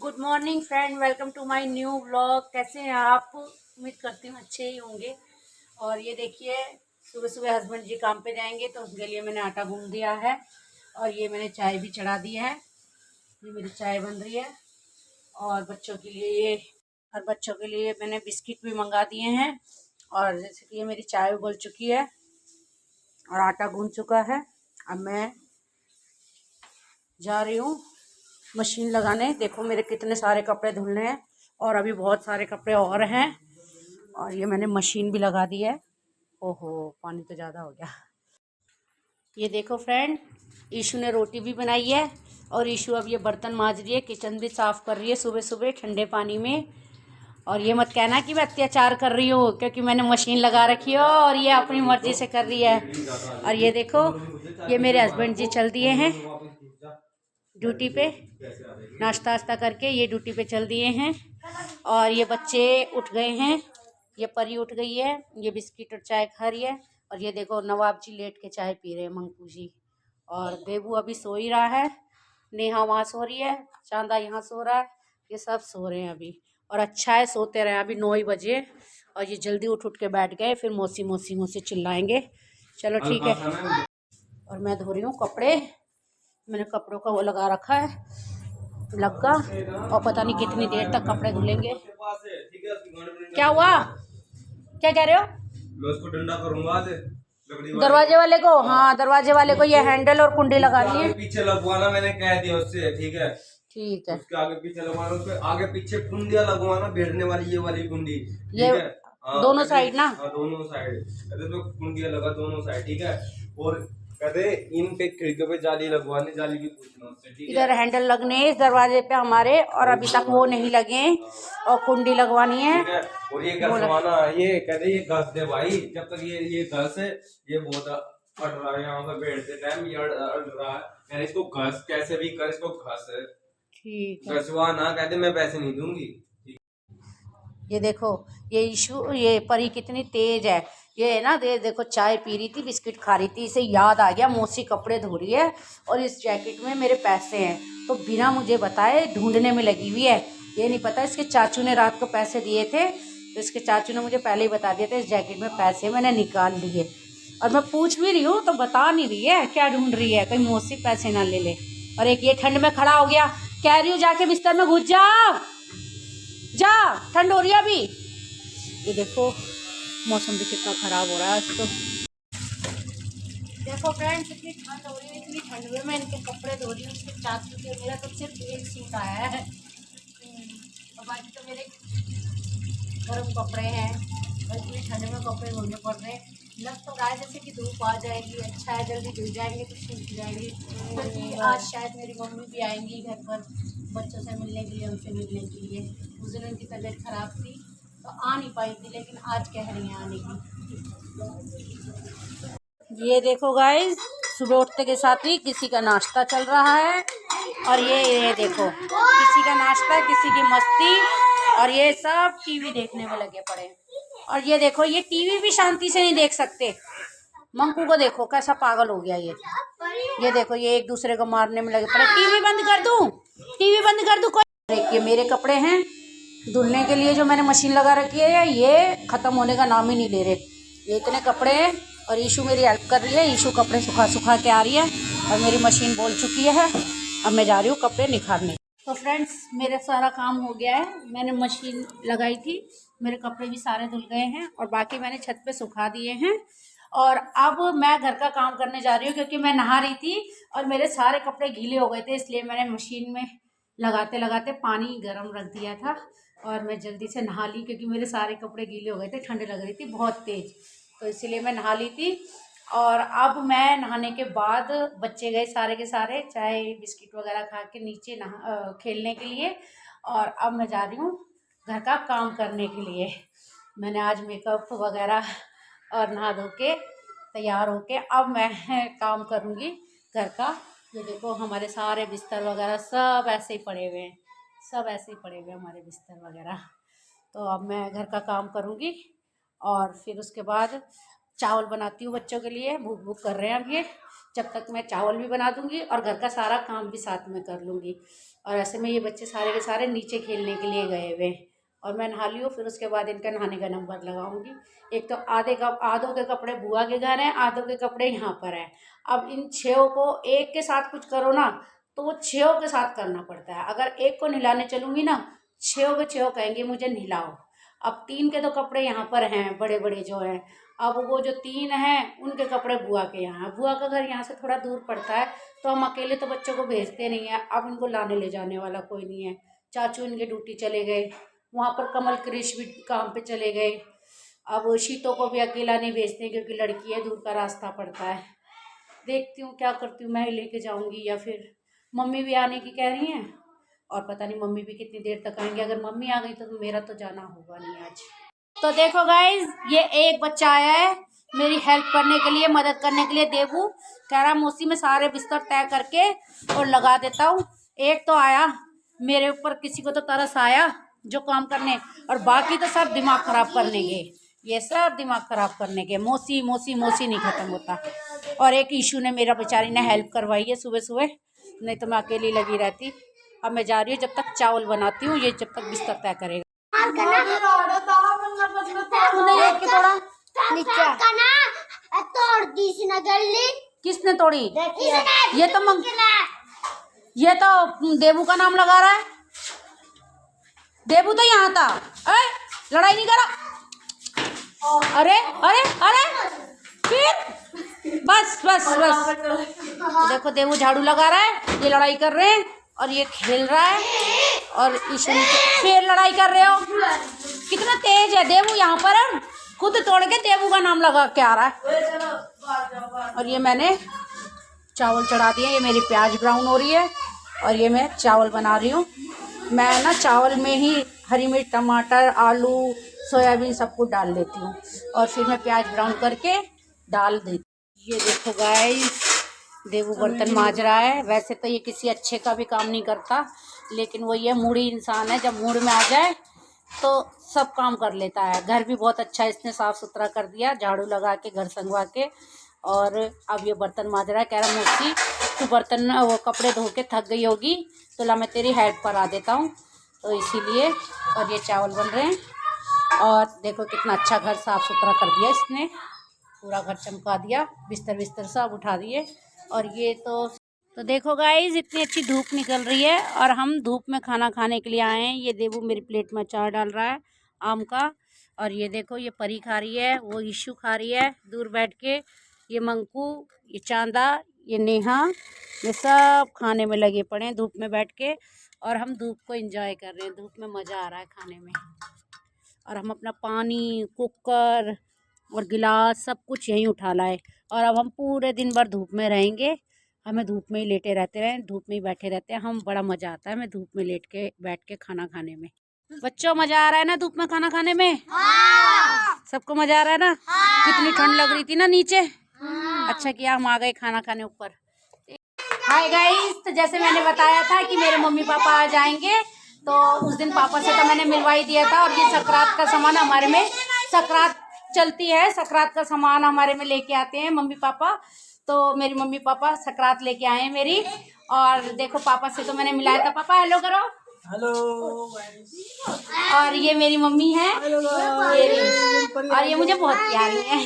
Good morning friend, welcome to my new vlog. कैसे हैं आप? उम्मीद करती हूँ अच्छे ही होंगे। और ये देखिए, सुबह सुबह हस्बैंड जी काम पे जाएंगे तो उसके लिए मैंने आटा गूंद दिया है और ये मैंने चाय भी चढ़ा दी है। ये मेरी चाय बन रही है और बच्चों के लिए मैंने बिस्किट भी मंगा दिए हैं। और जैसे कि ये मेरी चाय उबल चुकी है और आटा गूंद चुका है। अब मैं जा रही हूँ मशीन लगाने। देखो मेरे कितने सारे कपड़े धुलने हैं और अभी बहुत सारे कपड़े और हैं। और ये मैंने मशीन भी लगा दी है। ओहो, पानी तो ज़्यादा हो गया। ये देखो फ्रेंड, ईशु ने रोटी भी बनाई है और ईशु अब ये बर्तन मांज रही है, किचन भी साफ़ कर रही है सुबह सुबह ठंडे पानी में। और ये मत कहना कि मैं अत्याचार कर रही हूँ, क्योंकि मैंने मशीन लगा रखी है और ये अपनी मर्जी से कर रही है। और ये देखो, ये मेरे हस्बैंड जी चल दिए हैं ड्यूटी पे, नाश्ता वाश्ता करके ये ड्यूटी पे चल दिए हैं। और ये बच्चे उठ गए हैं, ये परी उठ गई है, ये बिस्किट और चाय खा रही है। और ये देखो नवाब जी लेट के चाय पी रहे हैं, मंकू जी। और देबू अभी सो ही रहा है, नेहा वहाँ सो रही है, चांदा यहाँ सो रहा है, ये सब सो रहे हैं अभी। और अच्छा है, सोते रहे, अभी 9 ही बजे और ये जल्दी उठ के बैठ गए, फिर मौसी मौसी मौसी चिल्लाएंगे। चलो ठीक है। और मैं धो रही हूँ कपड़े, मैंने कपड़ों का वो लगा रखा है लग्गा, और पता नहीं कितनी देर तक कपड़े धुलेंगे। क्या हुआ? क्या कह रहे हो? मैं उसको डंडा करूंगा दरवाजे वाले को? हाँ, दरवाजे वाले को ये हैंडल और कुंडी लगानी है। पीछे लगवाना, मैंने कह दिया उससे। ठीक है, ठीक है। उसके आगे पीछे लगवाना, उसके आगे पीछे कुंडियां लगवाना, बैठने वाली ये वाली कुंडी। ये ठीक है, दोनों साइड ना? हाँ दोनों साइड, कहते तो कुंडियां लगा दोनों साइड। ठीक है, और कहते इन पे खिड़कियों पे जाली लगवानी, जाली की पूछना उससे। ठीक है, इधर हैंडल लगने इस दरवाजे पे हमारे, और अभी तक वो नहीं लगे, और कुंडी लगवानी है। ठीक है, और ये घसवाना, ये कहते ये घस दे भाई, जब तक ये घस, ये बहुत अड़ रहा है यहाँ पे बैठते टाइम, ये अड़ रहा है। मैंने इसको घस, कैसे भी कर इसको घस। ठीक है। घसवा ना, कहते मैं पैसे नहीं दूंगी। ये देखो, ये इशू, ये परी कितनी तेज है। ये है ना, देखो चाय पी रही थी, बिस्किट खा रही थी, इसे याद आ गया मौसी कपड़े धो रही है और इस जैकेट में मेरे पैसे हैं, तो बिना मुझे बताए ढूंढने में लगी हुई है। ये नहीं पता इसके चाचू ने रात को पैसे दिए थे, तो इसके चाचू ने मुझे पहले ही बता दिया था इस जैकेट में पैसे, मैंने निकाल लिए। और मैं पूछ भी रही हूँ तो बता नहीं रही है क्या ढूंढ रही है, कहीं मौसी पैसे ना ले ले। और एक ये ठंड में खड़ा हो गया, कह रही हूँ जाके बिस्तर में घुस जाओ, जा, ठंड हो रही है अभी। ये देखो मौसम भी कितना खराब हो रहा है आज तो। देखो फ्रेंड, कितनी ठंड हो रही है, इतनी ठंड में मैं इनके कपड़े धो रही हूँ। उसके चाचू के, मेरा तो सिर्फ एक सूट आया है और बाकी तो मेरे गर्म कपड़े हैं और इतनी ठंड में कपड़े धोने पड़ रहे हैं। लग तो रहा है जैसे कि धूप आ जाएगी, अच्छा है जल्दी धुल जाएंगे तो सूख जाएंगे, क्योंकि आज शायद मेरी मम्मी भी आएंगी घर पर बच्चों से मिलने के लिए, उनसे मिलने के लिए। उस दिन उनकी तबीयत खराब थी तो आ नहीं पाई थी, लेकिन आज कह रही हैं आने की। ये देखो गाइस, सुबह उठते के साथ ही किसी का नाश्ता चल रहा है। और ये देखो, किसी का नाश्ता, किसी की मस्ती, और ये सब टीवी देखने में लगे पड़े हैं। और ये देखो, ये टीवी भी शांति से नहीं देख सकते। मंकू को देखो कैसा पागल हो गया ये देखो, ये एक दूसरे को मारने में लगे पड़े। टीवी बंद कर दूं? टीवी बंद कर दूं? कोई? ये मेरे कपड़े हैं धुलने के लिए जो मैंने मशीन लगा रखी है, ये ख़त्म होने का नाम ही नहीं ले रहे। ये इतने कपड़े हैं और ईशू मेरी हेल्प कर रही है, ईशू कपड़े सुखा के आ रही है और मेरी मशीन बोल चुकी है। अब मैं जा रही हूँ कपड़े निखारने। तो फ्रेंड्स, मेरा सारा काम हो गया है, मैंने मशीन लगाई थी, मेरे कपड़े भी सारे धुल गए हैं और बाकी मैंने छत पे सुखा दिए हैं। और अब मैं घर का काम करने जा रही हूँ, क्योंकि मैं नहा रही थी और मेरे सारे कपड़े गीले हो गए थे, इसलिए मैंने मशीन में लगाते लगाते पानी गर्म रख दिया था और मैं जल्दी से नहा ली, क्योंकि मेरे सारे कपड़े गीले हो गए थे, ठंड लग रही थी बहुत तेज़, तो इसीलिए मैं नहा ली थी। और अब मैं नहाने के बाद बच्चे गए सारे के सारे चाय बिस्किट वगैरह खा के नीचे खेलने के लिए, और अब मैं जा रही हूँ घर का काम करने के लिए। मैंने आज मेकअप वगैरह और नहा धो के तैयार होके अब मैं काम करूँगी घर का। ये देखो हमारे सारे बिस्तर वगैरह सब ऐसे ही पड़े हुए हैं, सब ऐसे ही पड़े हुए हैं हमारे बिस्तर वगैरह। तो अब मैं घर का काम करूँगी और फिर उसके बाद चावल बनाती हूँ बच्चों के लिए, भूख भूख कर रहे हैं अब ये। जब तक मैं चावल भी बना दूँगी और घर का सारा काम भी साथ में कर लूँगी। और ऐसे में ये बच्चे सारे के सारे नीचे खेलने के लिए गए हुए हैं और मैं नहा ली हूँ। फिर उसके बाद इनका नहाने का नंबर लगाऊंगी। एक तो आधों के कपड़े बुआ के घर हैं, आधों के कपड़े यहाँ पर हैं। अब इन 6 को एक के साथ कुछ करो ना तो वो 6 के साथ करना पड़ता है। अगर एक को नहलाने चलूँगी ना 6 के 6 कहेंगे मुझे नहलाओ। अब 3 के तो कपड़े यहाँ पर हैं, बड़े बड़े जो हैं। अब वो जो 3 हैं उनके कपड़े बुआ के यहाँ हैं। बुआ का घर यहाँ से थोड़ा दूर पड़ता है तो हम अकेले तो बच्चों को भेजते नहीं हैं। अब इनको लाने ले जाने वाला कोई नहीं है। चाचू इनके ड्यूटी चले गए, वहाँ पर कमल कृष भी काम पे चले गए। अब शीतों को भी अकेला नहीं भेजते क्योंकि लड़की है, दूर का रास्ता पड़ता है। देखती हूँ क्या करती हूँ, मैं ही लेके जाऊँगी या फिर मम्मी भी आने की कह रही हैं और पता नहीं मम्मी भी कितनी देर तक आएंगे। अगर मम्मी आ गई तो मेरा तो जाना होगा नहीं आज। तो देखो गाइज, ये एक बच्चा आया है मेरी हेल्प करने के लिए, मदद करने के लिए। देवू कह रहा मौसी में सारे बिस्तर तय करके और लगा देता हूँ। एक तो आया मेरे ऊपर, किसी को तो तरस आया जो काम करने, और बाकी तो सब दिमाग खराब करने के। ये सब दिमाग खराब करने के, मौसी मौसी मौसी नहीं खत्म होता। और एक ईशू ने मेरा बेचारी ने हेल्प करवाई है सुबह सुबह, नहीं तो मैं अकेली लगी रहती। अब मैं जा रही हूँ, जब तक चावल बनाती हूँ ये जब तक बिस्तर तय करेगा। किसने तोड़ी? ये तो देवू का नाम लगा रहा है। देवू तो यहाँ था। लड़ाई नहीं करो। अरे अरे अरे फिर बस बस बस। देखो देवू झाड़ू लगा रहा है, ये लड़ाई कर रहे हैं और ये खेल रहा है और ईशनी फिर लड़ाई कर रहे हो। कितना तेज है देवू, यहाँ पर खुद तोड़ के देवू का नाम लगा के आ रहा है। और ये मैंने चावल चढ़ा दिए, ये मेरी प्याज ब्राउन हो रही है और ये मैं चावल बना रही हूँ। मैं ना चावल में ही हरी मिर्च, टमाटर, आलू, सोयाबीन सब कुछ डाल देती हूँ और फिर मैं प्याज ब्राउन करके डाल देती। ये देखो गाइस, देवू बर्तन मांज रहा है। वैसे तो ये किसी अच्छे का भी काम नहीं करता, लेकिन वो ये मूडी इंसान है, जब मूड में आ जाए तो सब काम कर लेता है। घर भी बहुत अच्छा इसने साफ़ सुथरा कर दिया, झाड़ू लगा के, घर संगवा के। और अब ये बर्तन मांज रहा है। कह रहा मौसी तू बर्तन वो कपड़े धो के थक गई होगी तो ला मैं तेरी हेल्प करा देता हूँ, तो इसीलिए। और ये चावल बन रहे हैं और देखो कितना अच्छा घर साफ़ सुथरा कर दिया इसने, पूरा घर चमका दिया, बिस्तर बिस्तर सब उठा दिए। और ये तो देखो गाइस, इतनी अच्छी धूप निकल रही है और हम धूप में खाना खाने के लिए आए हैं। ये देवू मेरी प्लेट में अचार डाल रहा है आम का, और ये देखो ये परी खा रही है, वो ईशू खा रही है दूर बैठ के, ये मंकू, ये चांदा, ये नेहा, ये सब खाने में लगे पड़े हैं धूप में बैठ के। और हम धूप को एंजॉय कर रहे हैं, धूप में मज़ा आ रहा है खाने में। और हम अपना पानी, कुकर और गिलास सब कुछ यहीं उठा लाए। और अब हम पूरे दिन भर धूप में रहेंगे, हमें धूप में ही लेटे रहते हैं, धूप में ही बैठे रहते हैं हम। बड़ा मज़ा आता है हमें धूप में बैठ के खाना खाने में। बच्चों मज़ा आ रहा है ना धूप में खाना खाने में? सबको मज़ा आ रहा है ना? कितनी ठंड लग रही थी ना नीचे। अच्छा किया हम आ गए खाना खाने ऊपर। हाय गाइस, तो जैसे मैंने बताया था कि मेरे मम्मी पापा आ जाएंगे, तो उस दिन पापा से तो मैंने मिलवा ही दिया था। और ये सकरात का सामान हमारे में, सकरात चलती है, सकरात का सामान हमारे में लेके आते हैं मम्मी पापा। तो मेरी मम्मी पापा सकरात लेके आए हैं मेरी। और देखो पापा से तो मैंने मिलाया था। पापा हेलो करो। हेलो। और ये मेरी मम्मी है, और ये मुझे बहुत प्यारी है।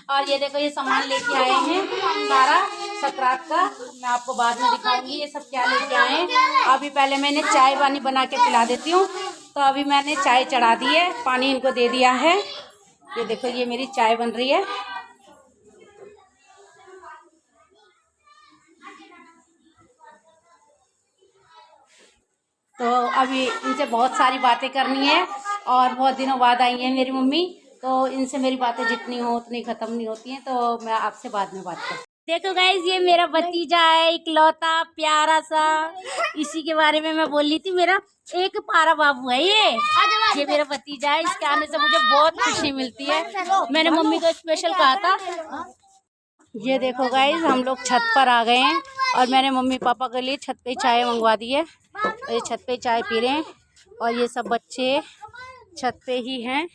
और ये देखो ये सामान लेके आए हैं सारा सकरात का, मैं आपको बाद में दिखाऊंगी ये सब क्या लेके आए हैं। अभी पहले मैंने चाय पानी बना के पिला देती हूँ। तो अभी मैंने चाय चढ़ा दी है, पानी इनको दे दिया है। ये देखो ये मेरी चाय बन रही है। तो अभी इनसे बहुत सारी बातें करनी है और बहुत दिनों बाद आई है मेरी मम्मी, तो इनसे मेरी बातें जितनी हो उतनी ख़त्म नहीं होती हैं। तो मैं आपसे बाद में बात करती हूँ। देखो गाइज, ये मेरा भतीजा है, इकलौता प्यारा सा। इसी के बारे में मैं बोल रही थी, मेरा एक प्यारा बाबू है ये मेरा भतीजा है। इसके आने से मुझे बहुत खुशी मिलती है। मैंने मम्मी को स्पेशल कहा था। ये देखो गाइज, हम लोग छत पर आ गए हैं और मैंने मम्मी पापा के लिए छत पे चाय मंगवा दी है। और ये छत पे चाय पी रहे हैं और ये सब बच्चे छत पे ही हैं।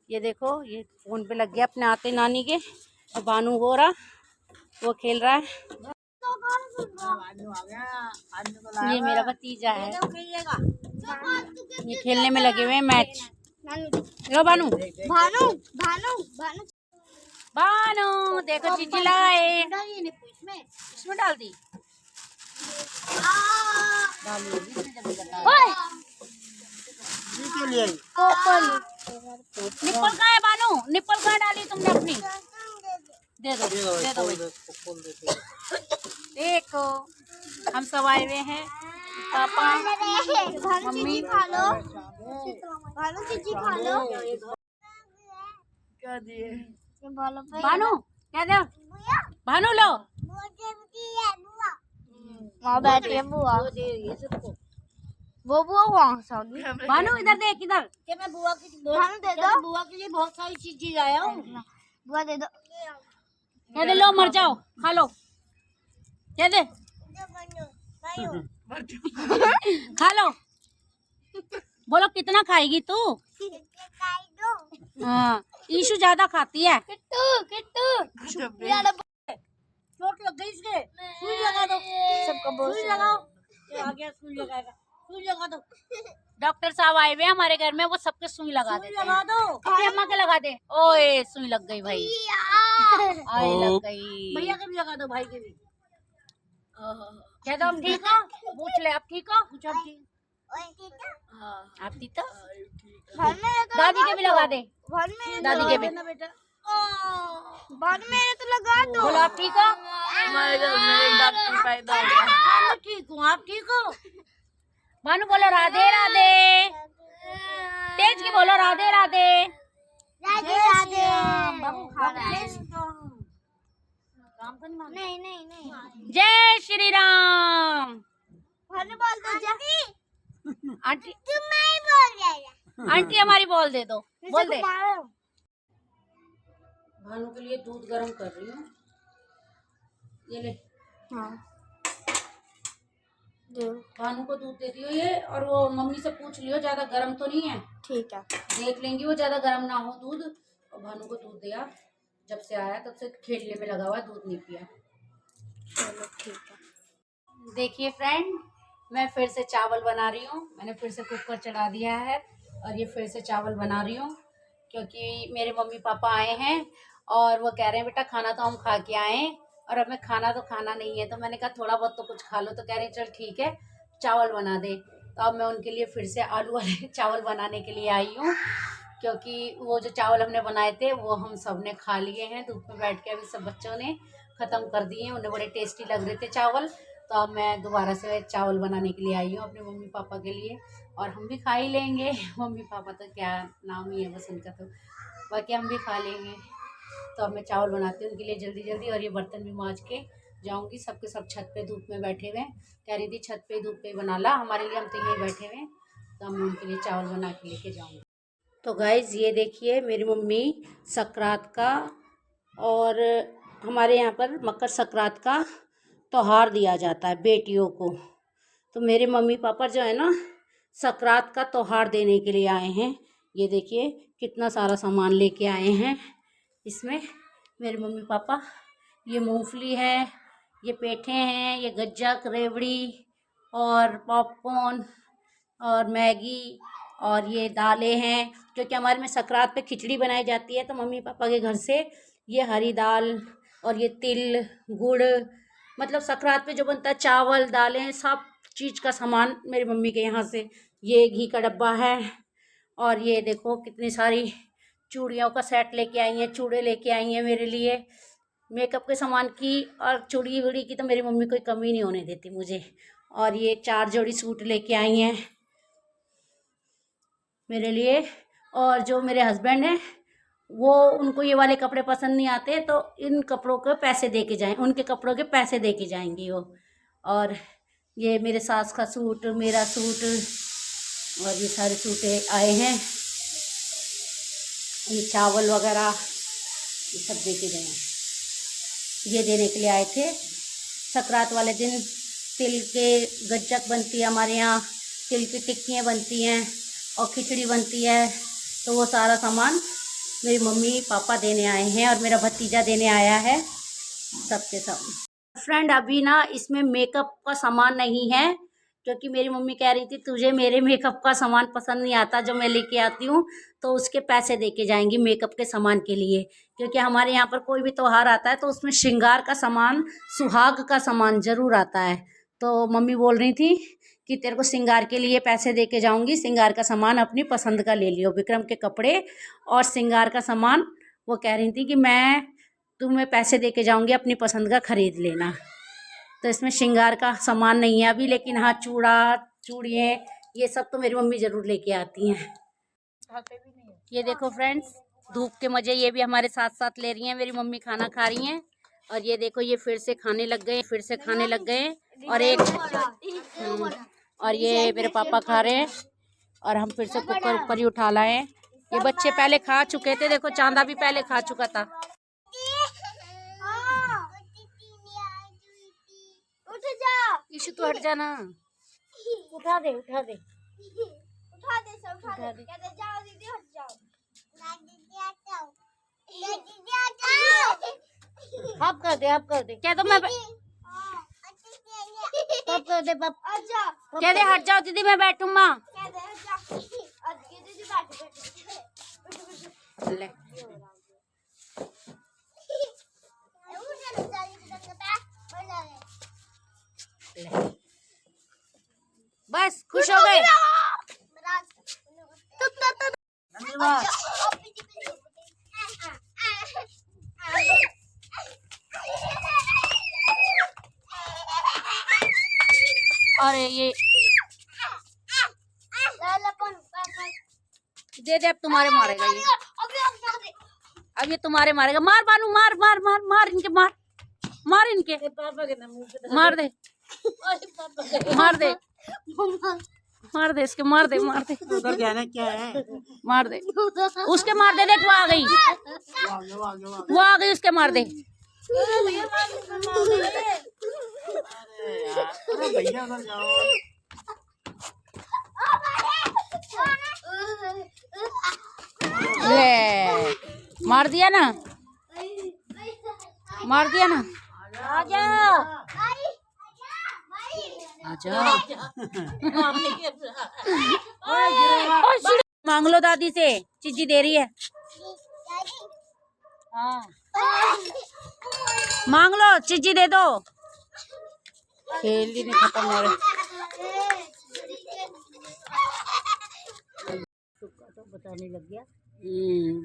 ये देखो ये फ़ोन पे लग गया अपने आते नानी के। और बानू हो रहा, वो खेल रहा है। ये मेरा भतीजा है, ये खेलने में लगे हुए हैं मैच। लो भानु भानु भानु भानु भानु देखो चीची लाए, इसमें डाल दी, ओए निप्पल कहाँ है भानु, निप्पल कहाँ डाली तुमने अपनी, दे दो दे दो भाई। देखो हम सब आए हुए हैं, पापा मम्मी, खा लो भानु, चीची खा लो। क्या दिए बोलो भानु, क्या दो भानु, लो वहाँ बैठी है बुआ, वो बुआ वहाँ से होगी। भानु इधर देख, इधर कि मैं बुआ की भानु दे दो, बुआ के लिए बहुत सारी चीजें लाया हूँ। बुआ दे दो। क्या दे, लो मर जाओ, खा लो, क्या दे खा लो, बोलो कितना खाएगी तू। हाँ ईशु ज्यादा खाती है। किट्टू किट्टू चोट लग गई इसके, सुई लगा दो, सबको बोल सुई लगाओ, ये आ गया सुई लगाएगा, सुई लगा दो, डॉक्टर साहब आए हुए हैं हमारे घर में, वो सबके सुई लगा सुई देते हैं। लगा दो। अपनी अम्मा के लगा दे, ओए सुई लग गई भाई, आए लग गई। भैया के भी लगा दो, भाई के भी। क्या तुम ठीक हो, पूछ ले, आप ठीक हो, कुछ अब ठीक। आप ठीक हो, भानु मेरे तो दादी के भी लगा दे, भानु मेरे दादी के भी, ना बेटा, भानु मेरे तो लगा दो। बोलो आप ठीक हो। मैं ठीक हूँ, आप ठीक हो। भानु बोलो राधे राधे, तेज की बोलो राधे राधे। राधे राधे। काम करना नहीं नहीं नहीं, जय श्री राम। भानु बोल दो जा। आंटी, तुम नहीं बोल रहे, आंटी हमारी बोल दे दो, बोल दे। मारो। भानु के लिए दूध गर्म कर रही हूँ, ये ले, हाँ भानु को दूध दे दियो ये, और वो मम्मी से पूछ लियो ज्यादा गर्म तो नहीं है, ठीक है। देख लेंगी वो ज्यादा गर्म ना हो दूध। और भानु को दूध दिया, जब से आया तब से खेलने में लगा हुआ है, दूध नहीं पिया। चलो ठीक है। देखिए फ्रेंड, मैं फिर से चावल बना रही हूँ, मैंने फिर से कुकर चढ़ा दिया है और ये फिर से चावल बना रही हूँ, क्योंकि मेरे मम्मी पापा आए हैं और वो कह रहे हैं बेटा खाना तो हम खा के आए हैं और अब मैं खाना तो खाना नहीं है, तो मैंने कहा थोड़ा बहुत तो कुछ खा लो, तो कह रहे हैं चल ठीक है चावल बना दे। तो अब मैं उनके लिए फिर से आलू वाले चावल बनाने के लिए आई हूँ, क्योंकि वो जो चावल हमने बनाए थे वो हम सब ने खा लिए हैं धूप में बैठ के, अभी सब बच्चों ने ख़त्म कर दिए हैं, उन्हें बड़े टेस्टी लग रहे थे चावल। तो अब मैं दोबारा से चावल बनाने के लिए आई हूँ अपने मम्मी पापा के लिए, और हम भी खा ही लेंगे। मम्मी पापा तो क्या नाम ही है बस उनका, तो बाकी हम भी खा लेंगे। तो अब मैं चावल बनाती हूँ उनके लिए जल्दी जल्दी, और ये बर्तन भी मांज के जाऊँगी। सबके सब छत पे धूप में बैठे हुए हैं, कह रही थी छत पे धूप पे बना ला हमारे लिए, हम तो यहीं बैठे हुए हैं, तो हम उनके लिए चावल बना के लेके जाऊँगी। तो गाइज़ ये देखिए मेरी मम्मी संक्रांत का, और हमारे यहाँ पर मकर संक्रांत का त्योहार दिया जाता है बेटियों को, तो मेरे मम्मी पापा जो है ना संक्रांत का त्योहार देने के लिए आए हैं। ये देखिए कितना सारा सामान लेके आए हैं इसमें मेरे मम्मी पापा। ये मूंगफली है, ये पेठे हैं, ये गज्जक रेवड़ी और पॉपकॉर्न और मैगी, और ये दालें हैं, क्योंकि हमारे में संक्रांत पे खिचड़ी बनाई जाती है, तो मम्मी पापा के घर से ये हरी दाल और ये तिल गुड़, मतलब संक्रांत पे जो बनता है चावल दालें सब चीज़ का सामान मेरी मम्मी के यहाँ से। ये घी का डब्बा है, और ये देखो कितनी सारी चूड़ियों का सेट लेके आई हैं, चूड़े लेके आई हैं मेरे लिए, मेकअप के सामान की और चूड़ी वूड़ी की तो मेरी मम्मी कोई कमी नहीं होने देती मुझे। और ये 4 जोड़ी सूट लेके आई हैं मेरे लिए, और जो मेरे हस्बैंड हैं वो उनको ये वाले कपड़े पसंद नहीं आते, तो इन कपड़ों के पैसे दे के जाएँ, उनके कपड़ों के पैसे दे के जाएंगी वो। और ये मेरे सास का सूट, मेरा सूट, और ये सारे सूट आए हैं, ये चावल वगैरह ये सब दे के गए, ये देने के लिए आए थे। संक्रांत वाले दिन तिल के गज्जक बनती है हमारे यहाँ, तिल की टिक्कियाँ बनती हैं और खिचड़ी बनती है, तो वो सारा सामान मेरी मम्मी पापा देने आए हैं और मेरा भतीजा देने आया है, सबके सब। फ्रेंड अभी ना इसमें मेकअप का सामान नहीं है, क्योंकि मेरी मम्मी कह रही थी तुझे मेरे मेकअप का सामान पसंद नहीं आता जो मैं लेके आती हूँ, तो उसके पैसे दे के जाएंगी मेकअप के सामान के लिए। क्योंकि हमारे यहाँ पर कोई भी त्योहार आता है तो उसमें श्रृंगार का सामान, सुहाग का सामान ज़रूर आता है। तो मम्मी बोल रही थी कि तेरे को श्रृंगार के लिए पैसे दे के जाऊँगी, श्रृंगार का सामान अपनी पसंद का ले लियो, विक्रम के कपड़े और श्रृंगार का सामान। वो कह रही थी कि मैं तुम्हें पैसे दे के जाऊँगी, अपनी पसंद का खरीद लेना। तो इसमें श्रृंगार का सामान नहीं है अभी, लेकिन हाँ चूड़ा, चूड़ियाँ, ये सब तो मेरी मम्मी ज़रूर लेके आती हैं। ये देखो फ्रेंड्स, धूप के मज़े ये भी हमारे साथ साथ ले रही हैं। मेरी मम्मी खाना खा रही हैं और ये देखो ये फिर से खाने लग गए, और ये मेरे पापा खा रहे हैं और हम फिर से कुकर ऊपर ही उठा लाए हैं। ये बच्चे पहले खा चुके थे, देखो चांदा भी पहले खा चुका था। इशू तो हट जाना, उठा दे उठा दे जाओ दीदी, हट जाओ। आप कर दे कह दो मैं पप कर दे पप कह दे हट जाओ दीदी मैं बैठूं माँ। ले बस खुश हो गए। अरे ये दे अब तुम्हारे मारेगा ये, अब ये तुम्हारे मारेगा। मार बानू, मार मार मार मार इनके, मार इनके, मार दे मार दे इसके, मार दे उधर जाना क्या है, मार दे उसके, मार दे। देख वो आ गई उसके, मार दे। भैया उधर जाओ। ले मार दिया ना, आजा मांग लो दादी से, चीजी दे रही है। हाँ मांग लो, चीजी दे दो। खेल ही नहीं खत्म हो रहा। तो बताने लग गया,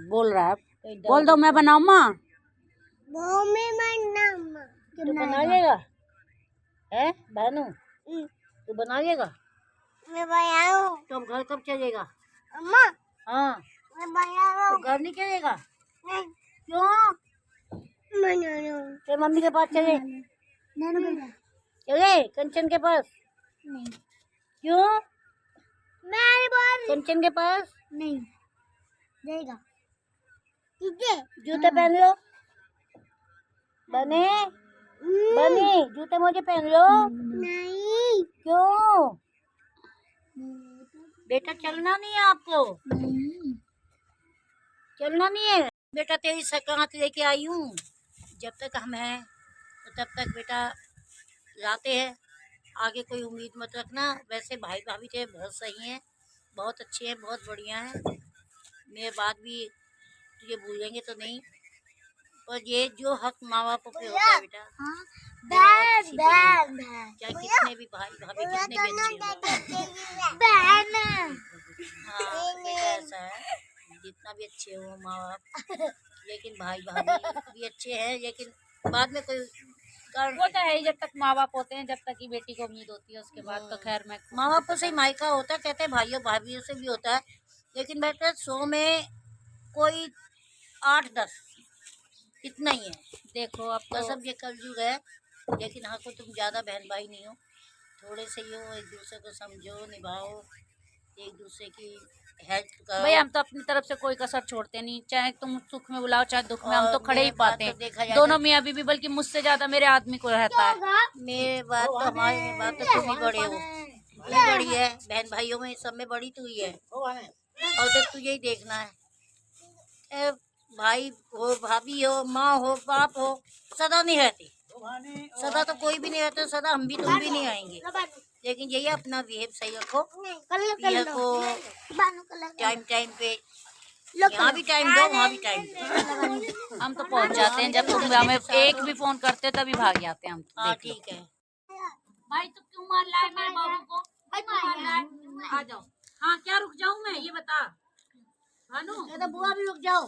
बोल रहा है, बोल दो मैं बनाऊँ माँ। तू बनाएगा है भानु, तू बनाएगा? मैं बनाऊं। तो घर कब चलेगा? अम्मा हाँ मैं बनाऊं। तो घर नहीं चलेगा? नहीं क्यों? बनाऊं। तेरे मम्मी के पास चले, चले कंचन के पास? नहीं क्यों? मैं बोल कंचन के पास नहीं देगा, ठीक है? जूते पहन लो, बने जूते मुझे पहन लो। नहीं क्यों बेटा, चलना नहीं है आपको? चलना नहीं है बेटा, तेरी सकात लेके आई हूँ। जब तक हम हैं तो तब तक बेटा लाते हैं, आगे कोई उम्मीद मत रखना। वैसे भाई भाभी तेरे बहुत सही हैं, बहुत अच्छे हैं, बहुत बढ़िया हैं। मेरे बात भी तुझे भूलेंगे तो नहीं, पर ये जो हक माँ बाप पे होता है बेटा, चाहे कितने भी भाई भाभी कितने भी अच्छे हो। हाँ बेटा ऐसा है, जितना भी अच्छे हो माँ बाप, लेकिन भाई भाभी भी अच्छे हैं, लेकिन बाद में कोई वो तो है, जब तक माँ बाप होते हैं, जब तक की बेटी को उम्मीद होती है, उसके बाद तो खैर मैं माँ बापों से ही मायका होता है, कहते हैं भाइयों भाभीयों से भी होता है, लेकिन बेटा 100 में कोई 8-10 इतना ही है। देखो अब तो तो सब ये कलयुग है, लेकिन हाँ को तुम ज़्यादा बहन भाई नहीं हो, थोड़े से ही हो, एक दूसरे को समझो, निभाओ, एक दूसरे की हेल्प करो। भाई हम तो अपनी तरफ से कोई कसर छोड़ते नहीं, चाहे तुम सुख में बुलाओ चाहे दुख में, हम तो खड़े ही मेरे बात पाते तो देखा हैं जाए दोनों मियाँ बीवी, बल्कि मुझसे ज्यादा मेरे आदमी को रहता है। मेरे बात तो हमारी बात तो तुम ही बड़े हो, तू बड़ी है, बहन भाइयों में सब में बड़ी तू ही है, और देख तुझे ही देखना है। भाई हो, भाभी हो, माँ हो, बाप हो, सदा नहीं रहती, सदा तो कोई भी नहीं रहता, सदा हम भी तुम भी नहीं आएंगे, लेकिन यही अपना बिहेव सही रखो। पिया को टाइम टाइम पे, यहाँ भी टाइम दो, वहाँ भी टाइम दो। हम तो पहुंच जाते हैं, जब तुम हमें एक भी फोन करते तभी भाग जाते हैं हम। हाँ ठीक है। भाई तू क्यों मार रहा है मेरे बाबू को? क्यों मार रहा है? आ जाओ। हाँ क्या रुक जाऊं मैं, ये बता भानु। तो बुआ भी रुक जाओ।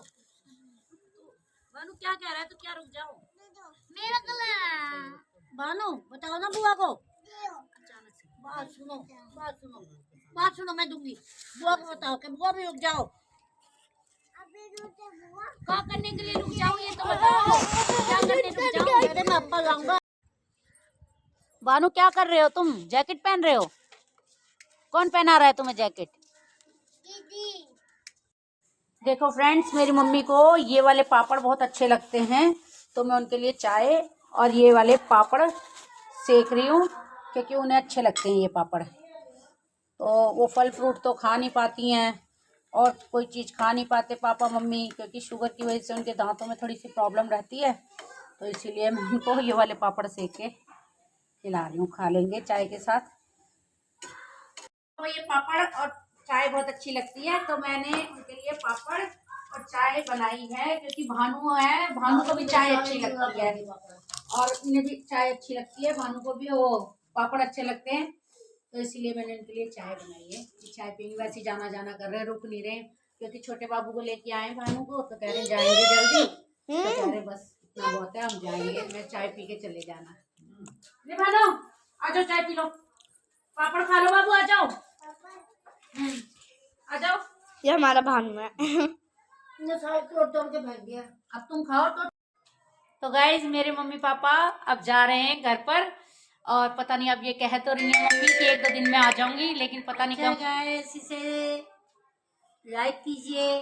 भानु क्या कह रहा है, तू क्या रुक जाओ? मेरा कलर बानो बताओ ना बुआ को। बात सुनो, बात सुनो, बात सुनो, मैं दूंगी। बुआ को बताओ कि बुआ भी रुक जाओ। अभी रुके बुआ क्या करने के लिए रुक जाऊं, ये तो बताओ। क्या करने रुक जाऊं? अरे मैं अप्पा लाऊंगा। भानु क्या कर रहे हो तुम? जैकेट पहन रहे हो? कौन पहना रहा है तुम्हें जैकेट? दीदी देखो फ्रेंड्स, मेरी मम्मी को ये वाले पापड़ बहुत अच्छे लगते हैं, तो मैं उनके लिए चाय और ये वाले पापड़ सेक रही हूँ, क्योंकि उन्हें अच्छे लगते हैं ये पापड़। तो वो फल फ्रूट तो खा नहीं पाती हैं और कोई चीज़ खा नहीं पाते पापा मम्मी, क्योंकि शुगर की वजह से उनके दांतों में थोड़ी सी प्रॉब्लम रहती है। तो इसीलिए मैं उनको ये वाले पापड़ सेक के खिला रही हूँ, खा लेंगे चाय के साथ। तो ये पापड़ और चाय बहुत अच्छी लगती है, तो मैंने उनके लिए पापड़ और चाय बनाई है, क्योंकि भानु है, भानु को भी चाय अच्छी लगती है और उन्हें भी चाय अच्छी लगती है, भानु को भी वो पापड़ अच्छे लगते हैं, तो इसीलिए मैंने उनके लिए चाय बनाई है। चाय पीने वैसे जाना जाना कर रहे हैं, रुक नहीं रहे, क्योंकि छोटे बाबू को लेके आए भानु को, तो कह रहे जाएंगे जल्दी, तो कह रहे बस इतना बहुत है, हम जाएंगे, मैं चाय पी के चले जाना। ले भानु आ जाओ, चाय पी लो, पापड़ खा लो बाबू, आ जाओ। आ जाओ। ये हमारा भानु है। तोड़ तोड़ के फेंक दिया। अब तुम खाओ तो गाइज मेरे मम्मी पापा अब जा रहे हैं घर पर, और पता नहीं अब ये कह तो रही है मम्मी कि 1-2 दिन में आ जाऊंगी, लेकिन पता नहीं कब। गाइस इसे लाइक कीजिए,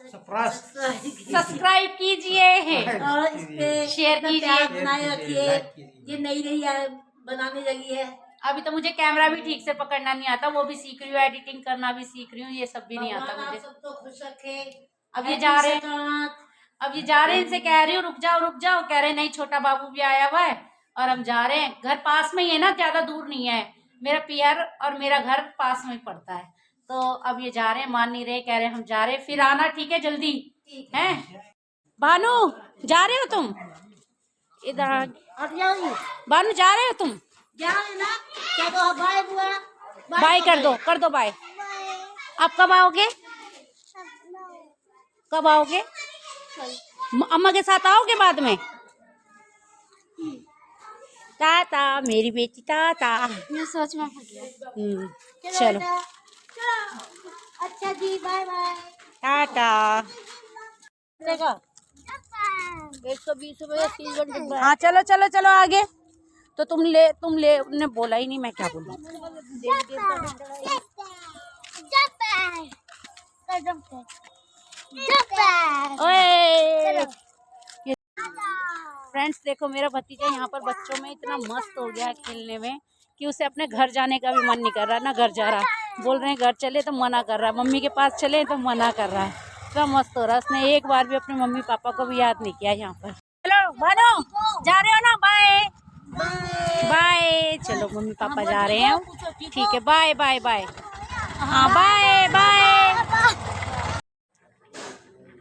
सब्सक्राइब कीजिए और इस पे शेयर अपना कीजिए। प्यार बनाए रखिए। ये नई नई बनाने लगी है। अभी तो मुझे कैमरा भी ठीक से पकड़ना नहीं आता, वो भी सीख रही हूँ, एडिटिंग करना भी सीख रही हूँ, ये सब भी नहीं आता भगवान आप मुझे। सबको खुश रखे। अब ये जा रहे हैं, अब ये जा रहे हैं, इनसे कह रही हूँ रुक जाओ, कह रहे नहीं छोटा बाबू भी आया हुआ है, और हम जा रहे हैं। घर पास में ही है ना, ज्यादा दूर नहीं है, मेरा पियर और मेरा घर पास में ही पड़ता है। तो अब ये जा रहे हैं, मान नहीं रहे, कह रहे हम जा रहे हैं, फिर आना ठीक है जल्दी है। भानु जा रहे हो तुम? इधर हट जाओगी? भानु जा रहे हो तुम? जा रहे ना? क्या कहो? बाय बुआ। बाय कर दो बाय। आप कब आओगे? कब आओगे? अम्मा के साथ आओगे बाद में? टाटा मेरी बेटी, टाटा। मैं सोच में फंस गया। चलो अच्छा जी, बाय बाय। टाटा। चलेगा 120 रुपये 30 घंटे। हाँ चलो आगे। तो तुम ले उन्होंने बोला ही नहीं, मैं क्या बोलूं। ओए फ्रेंड्स देखो, मेरा भतीजा यहाँ पर बच्चों में इतना मस्त हो गया है खेलने में, कि उसे अपने घर जाने का भी मन नहीं कर रहा, ना घर जा रहा। बोल रहे हैं घर चले तो मना कर रहा है, मम्मी के पास चले तो मना कर रहा है। इतना मस्त हो रहा है, उसने एक बार भी अपने मम्मी पापा को भी याद नहीं किया यहाँ पर। चलो भानु जा रहे हो ना? Bye bye. चलो मम्मी पापा जा रहे हैं, ठीक है, बाय बाय बाय। हाँ बाय बाय।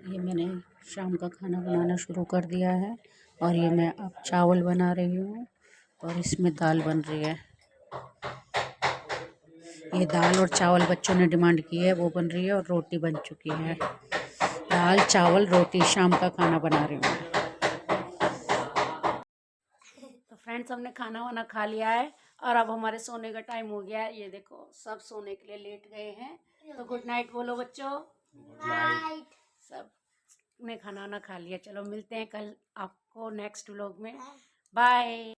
ये मैंने शाम का खाना बनाना शुरू कर दिया है, और ये मैं अब चावल बना रही हूँ, और इसमें दाल बन रही है। ये दाल और चावल बच्चों ने डिमांड की है, वो बन रही है, और रोटी बन चुकी है। दाल चावल रोटी शाम का खाना बना रही हूँ। तो फ्रेंड्स हमने खाना वाना खा लिया है, और अब हमारे सोने का टाइम हो गया है। ये देखो सब सोने के लिए लेट गए हैं, तो गुड नाइट बोलो बच्चों। सब ने खाना वाना खा लिया। चलो मिलते हैं कल आपको नेक्स्ट व्लॉग में। बाय।